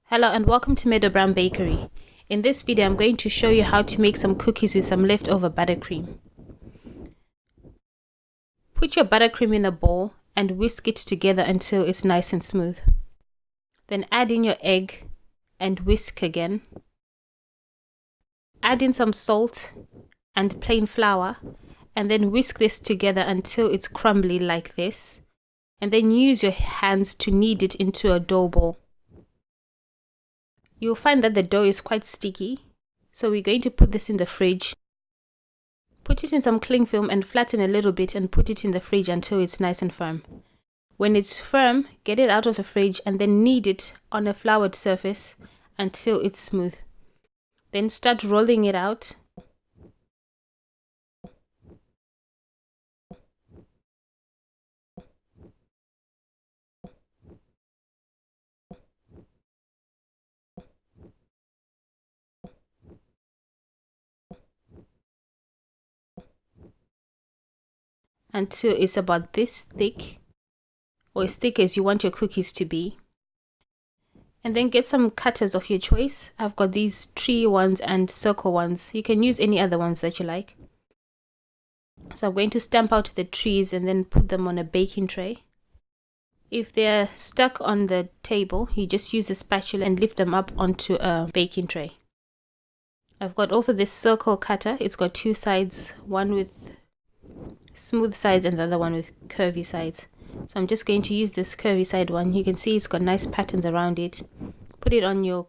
Hello and welcome to Meadow Bakery. In this video I'm going to show you how to make some cookies with some leftover buttercream. Put your buttercream in a bowl and whisk it together until it's nice and smooth. Then add in your egg and whisk again. Add in some salt and plain flour and then whisk this together until it's crumbly like this. And then use your hands to knead it into a dough ball. You'll find that the dough is quite sticky, so we're going to put this in the fridge. Put it in some cling film and flatten a little bit and put it in the fridge until it's nice and firm. When it's firm, get it out of the fridge and then knead it on a floured surface until it's smooth. Then start rolling it out. Until it's about this thick, or as thick as you want your cookies to be. And then get some cutters of your choice. I've got these tree ones and circle ones. You can use any other ones that you like. So I'm going to stamp out the trees and then put them on a baking tray. If they're stuck on the table, you just use a spatula and lift them up onto a baking tray. I've got also this circle cutter. It's got two sides, one with smooth sides and the other one with curvy sides. So I'm just going to use this curvy side one. You can see it's got nice patterns around it. Put it on your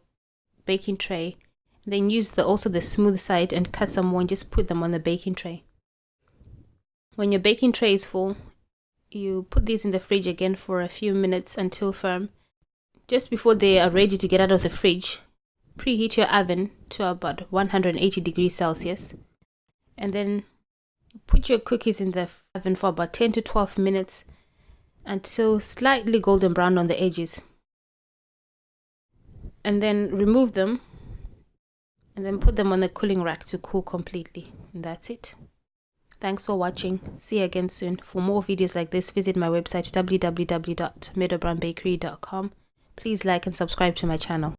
baking tray. Then use also the smooth side and cut some more and just put them on the baking tray. When your baking tray is full, you put these in the fridge again for a few minutes until firm. Just before they are ready to get out of the fridge, preheat your oven to about 180 degrees Celsius. And then put your cookies in the oven for about 10 to 12 minutes until slightly golden brown on the edges. And then remove them and then put them on the cooling rack to cool completely. And that's it. Thanks for watching. See you again soon. For more videos like this, visit my website www.meadowbakery.com. Please like and subscribe to my channel.